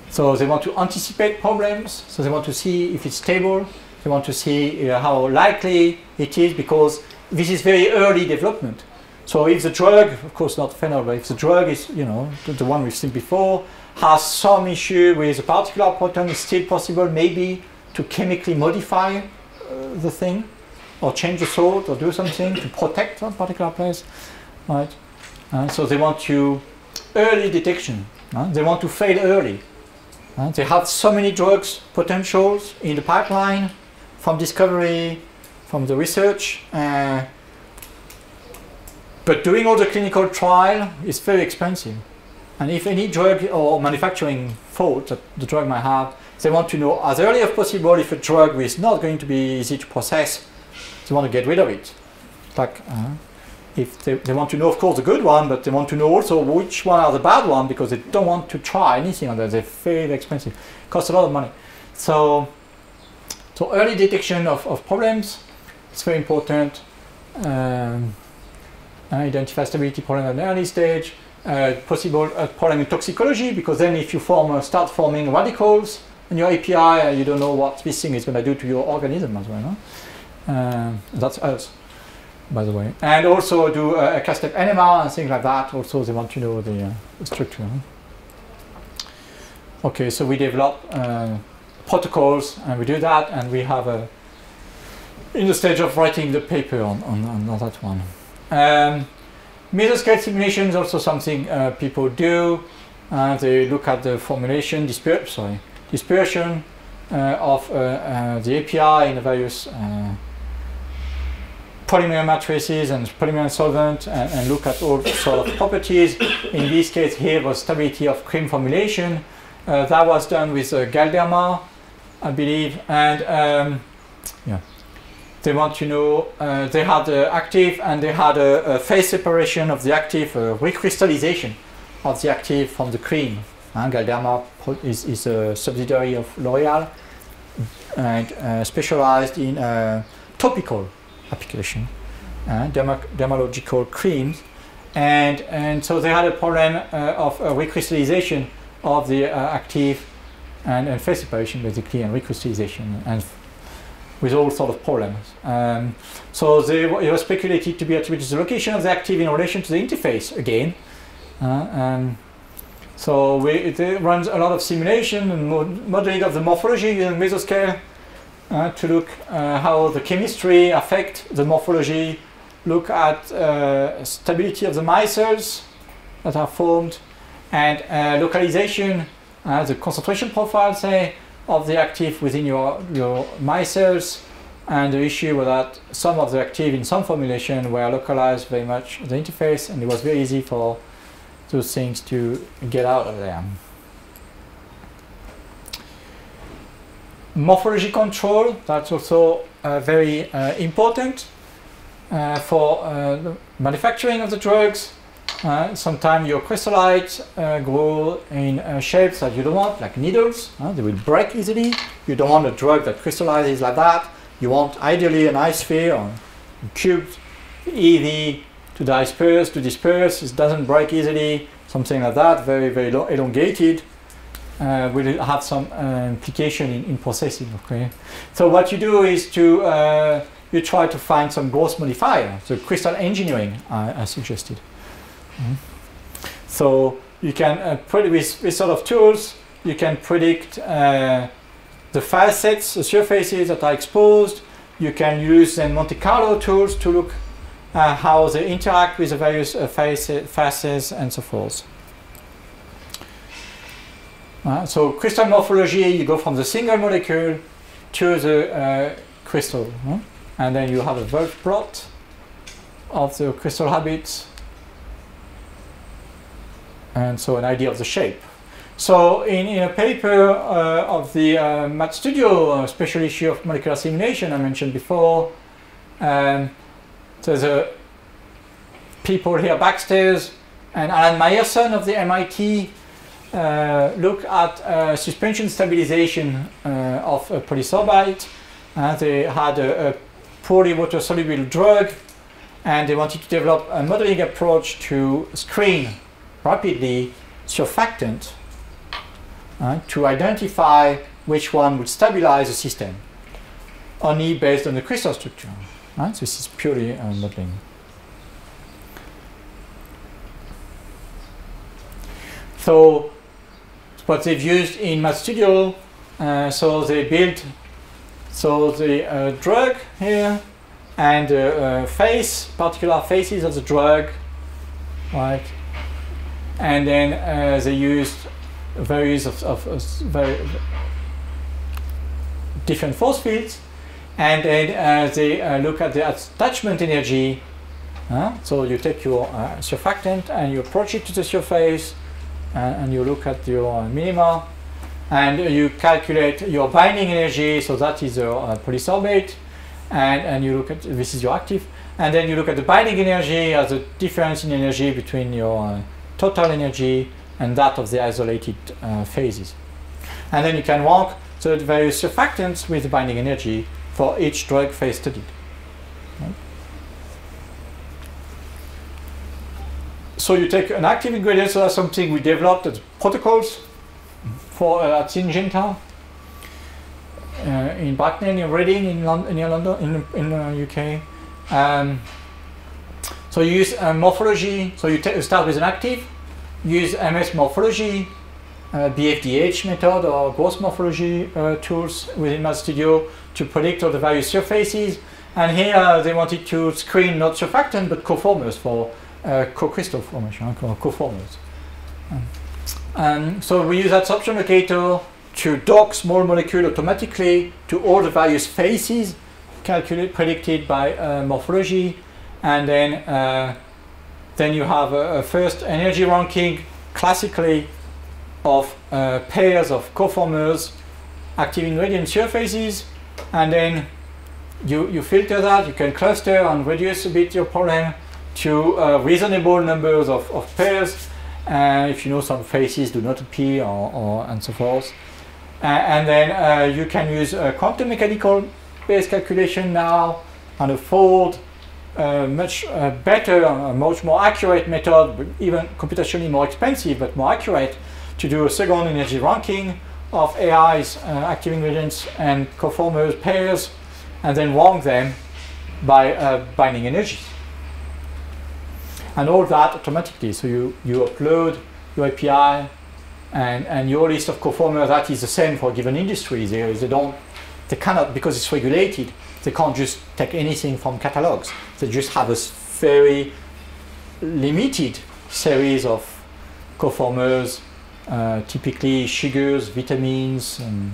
So they want to anticipate problems, so they want to see if it's stable, they want to see how likely it is, because this is very early development. So if the drug, of course not phenol, but if the drug is, you know, the one we've seen before, has some issue with a particular proton, it's still possible maybe to chemically modify the thing, or change the salt, or do something to protect that particular place, right? So they want to early detection. They want to fail early. They have so many drugs potentials in the pipeline, from discovery, from the research, but doing all the clinical trial is very expensive. And if any drug or manufacturing fault that the drug might have, they want to know as early as possible if a drug is not going to be easy to process, they want to get rid of it. Like, if they want to know, of course, the good one, but they want to know also which one are the bad one, because they don't want to try anything on that. They're very expensive. It costs a lot of money. So early detection of problems is very important. Identify stability problem at an early stage. Possible problem in toxicology, because then if you start forming radicals in your API, you don't know what this thing is going to do to your organism as well. No? That's us, by the way. And also do a cast-step NMR and things like that. Also, they want to know the structure. Okay, so we develop protocols, and we do that, and we have in the stage of writing the paper on that one. Mesoscale simulation is also something people do. They look at the formulation, dispersion of the API in the various polymer matrices and polymer solvent, and look at all sort of properties. In this case here was stability of cream formulation. That was done with Galderma, I believe, and yeah. They want to know, they had the active, and they had a phase separation of the active, recrystallization of the active from the cream. Galderma is a subsidiary of L'Oreal, and specialized in topical application, dermatological creams. And so they had a problem of recrystallization of the active, and phase separation basically, and recrystallization, and with all sort of problems. So it was speculated to be attributed to the location of the active in relation to the interface again. So it runs a lot of simulation and modeling of the morphology using mesoscale to look how the chemistry affect the morphology, look at stability of the micelles that are formed, and localization, the concentration profile, say, of the active within your micelles, and the issue was that some of the active in some formulation were localized very much at the interface, and it was very easy for those things to get out of there. Morphology control, that's also very important for the manufacturing of the drugs. Sometimes your crystallites grow in shapes that you don't want, like needles. They will break easily. You don't want a drug that crystallizes like that. You want ideally an isphere or cubed, easy to disperse. It doesn't break easily. Something like that, very, very elongated, will have some implication in processing. Okay. So what you do is you try to find some growth modifier, the crystal engineering I suggested. So you can with sort of tools, you can predict the facets, the surfaces that are exposed. you can use then Monte Carlo tools to look how they interact with the various phases and so forth. So crystal morphology, you go from the single molecule to the crystal, and then you have a Wolff plot of the crystal habits, and so an idea of the shape. So in a paper of the Math Studio special issue of molecular simulation I mentioned before, there's people here backstairs, and Alan Meyerson of the MIT look at suspension stabilization of a polysorbate. They had a poorly water soluble drug, and they wanted to develop a modeling approach to screen rapidly surfactant to identify which one would stabilize the system, only based on the crystal structure. So this is purely modeling. So what they've used in Math Studio, so they built the drug here and particular faces of the drug, right? And then they used various very different force fields, and then they look at the attachment energy. So you take your surfactant and you approach it to the surface, and you look at your minima, and you calculate your binding energy. So that is your polysorbate, and you look at, this is your active, and then you look at the binding energy as a difference in energy between your total energy and that of the isolated phases. And then you can rank the various surfactants with the binding energy for each drug phase studied. Right? So you take an active ingredient, so that's something we developed as protocols for at Syngenta in Bracknell, in Reading, near London, in UK. So you use morphology, so you start with an active, use MS morphology, BFDH method or gross morphology tools within Math Studio to predict all the various surfaces. And here they wanted to screen not surfactant but coformers for co-crystal formation, coformers. So we use absorption locator to dock small molecule automatically to all the various phases predicted by morphology, and then you have a first energy ranking classically of pairs of coformers, active ingredient surfaces, and then you filter that. You can cluster and reduce a bit your problem to reasonable numbers of pairs. If you know some phases do not appear and so forth. And then you can use a quantum mechanical based calculation now and afford much better, much more accurate method, but even computationally more expensive but more accurate, to do a second energy ranking of AIs, active ingredients and coformers pairs, and then rank them by binding energies. And all that automatically. So you upload your API and your list of coformers. That is the same for a given industry. They cannot, because it's regulated, they can't just take anything from catalogs. They just have a very limited series of coformers, typically sugars, vitamins, and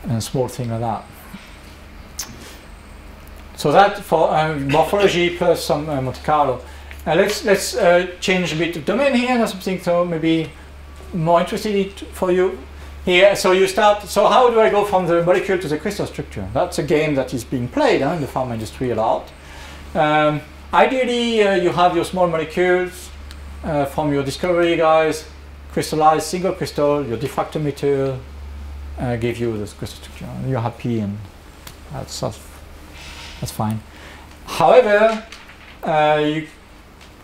and a small thing like that. So that for morphology plus some Monte Carlo. Let's change a bit of domain here, or something so maybe more interesting for you. Here, so you start. So how do I go from the molecule to the crystal structure? That's a game that is being played in the pharma industry a lot. Ideally, you have your small molecules from your discovery guys, crystallized single crystal. Your diffractometer give you the crystal structure. You're happy, and that's fine. However,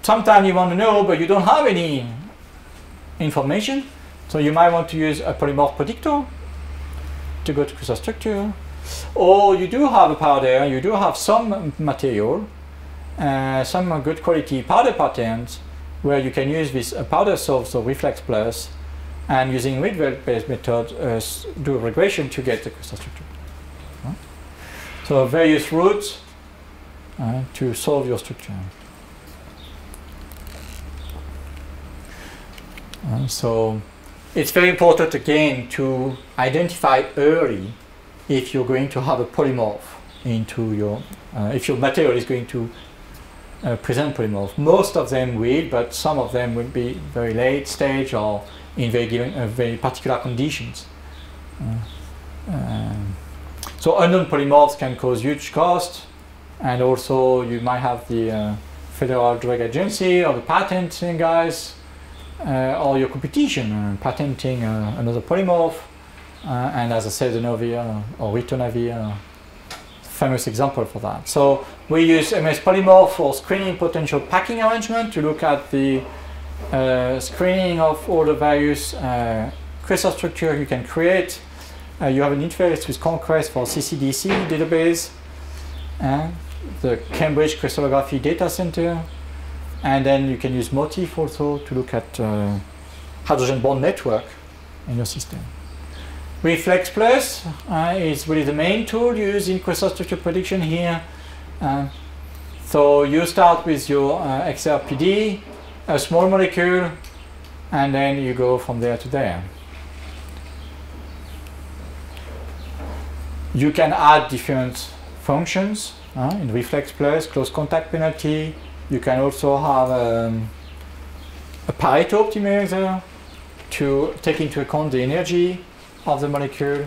sometimes you want to know, but you don't have any information. So you might want to use a polymorph predictor to go to crystal structure. Or you do have a powder, you do have some material, some good quality powder patterns where you can use this powder source or Reflex Plus, and using Rietveld based method do a regression to get the crystal structure. Huh? So various routes to solve your structure. So it's very important again to identify early if you're going to have a polymorph into your, if your material is going to present polymorph. Most of them will, but some of them will be very late stage or in very particular conditions. So unknown polymorphs can cause huge cost, and also you might have the Federal Drug Agency or the patenting guys or your competition patenting another polymorph, and as I said, the Novia or Ritonavir, famous example for that. So we use MS Polymorph for screening potential packing arrangement to look at the screening of all the various crystal structure you can create. You have an interface with Conquest for CCDC database, the Cambridge Crystallography Data Center, and then you can use Motif also to look at hydrogen bond network in your system. Reflex Plus is really the main tool used in crystal structure prediction here. So you start with your XRPD, a small molecule, and then you go from there to there. You can add different functions in Reflex Plus, close contact penalty. You can also have a Pareto optimizer to take into account the energy of the molecule.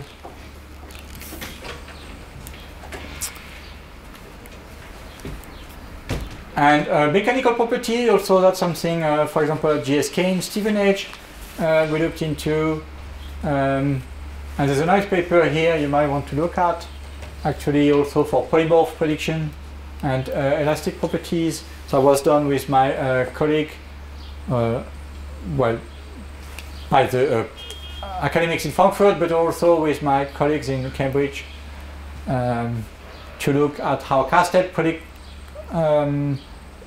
And mechanical property, also that's something, for example, GSK and Stevenage we looked into. And there's a nice paper here you might want to look at, actually also for polymorph prediction and elastic properties. So I was done with my colleague, well, by the academics in Frankfurt, but also with my colleagues in Cambridge to look at how Castet predict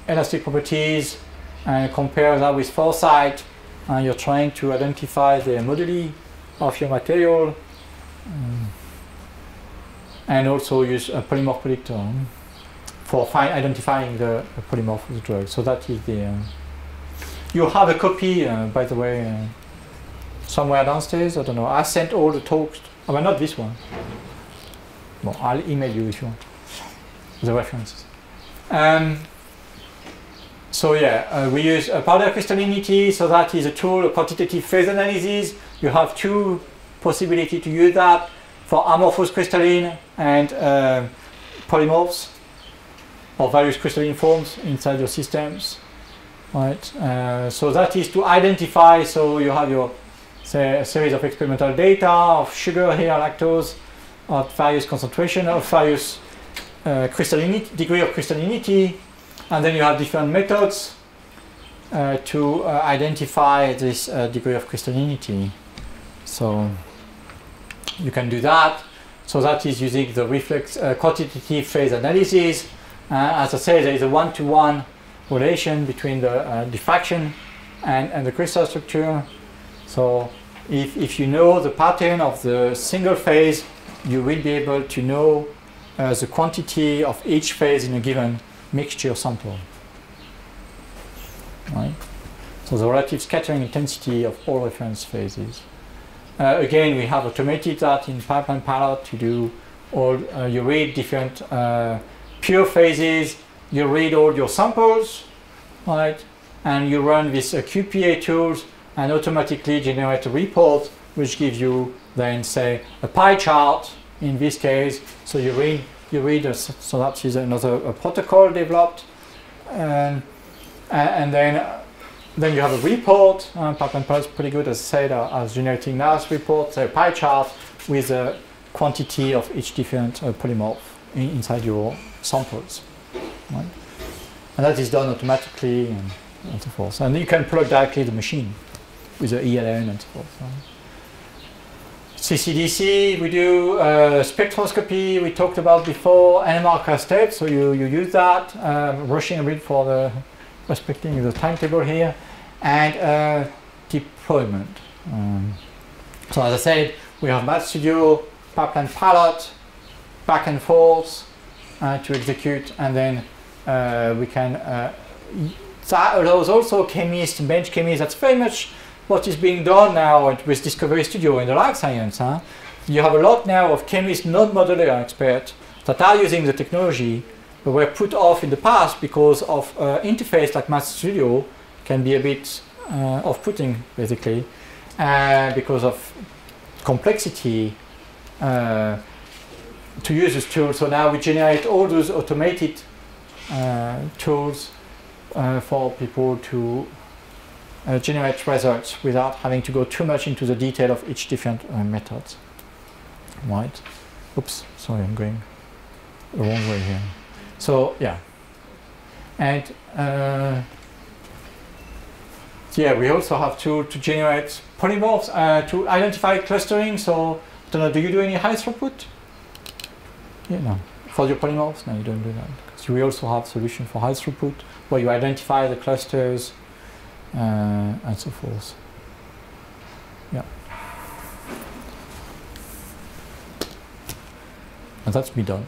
elastic properties and compare that with foresight. You're trying to identify the moduli of your material and also use a polymorph predictor for identifying the polymorph of the drug. So that is the you have a copy, by the way, somewhere downstairs. I don't know. I sent all the talks. Oh, but not this one. Well, I'll email you if you want the references. So yeah, we use powder crystallinity. So that is a tool, a quantitative phase analysis. You have two possibilities to use that for amorphous crystalline and polymorphs or various crystalline forms inside your systems. Right. So that is to identify. So you have your, say, a series of experimental data of sugar here, lactose, of various concentration, of various crystallinity, degree of crystallinity, and then you have different methods to identify this degree of crystallinity. So you can do that. So that is using the reflex quantitative phase analysis. As I said, there is a one-to-one relation between the diffraction and the crystal structure. So if you know the pattern of the single phase, you will be able to know the quantity of each phase in a given mixture sample. Right? So the relative scattering intensity of all reference phases. Again, we have automated that in Pipeline Pilot to do all, you read different pure phases, you read all your samples, right? And you run this QPA tools and automatically generate a report which gives you then, say, a pie chart in this case. So you read so that is another protocol developed, and then you have a report. Pipeline Pilot is pretty good, as I said, as generating nice reports, a pie chart with a quantity of each different polymorph inside your samples. Right? And that is done automatically and so forth. And you can plug directly the machine with the ELN and so forth. Right? CCDC, we do spectroscopy, we talked about before, NMR steps, so you use that, rushing a bit for the respecting the timetable here, and deployment. So as I said, we have Math Studio, Pipeline Pilot back and forth to execute, and then we can. That allows also chemists, bench chemists. That's very much what is being done now with Discovery Studio in the life science. You have a lot now of chemists, non-modular experts, that are using the technology, but were put off in the past because of interface like Mass Studio can be a bit off-putting, basically, because of complexity to use this tool. So now we generate all those automated tools for people to generate results without having to go too much into the detail of each different methods. Right? Oops, sorry, I'm going the wrong way here. So yeah, and yeah, we also have to generate polymorphs to identify clustering. So I don't know, do you do any high throughput? Yeah, no. For your polymorphs, no, you don't do that. So we also have solution for high throughput where you identify the clusters and so forth. Yeah. And that's been done.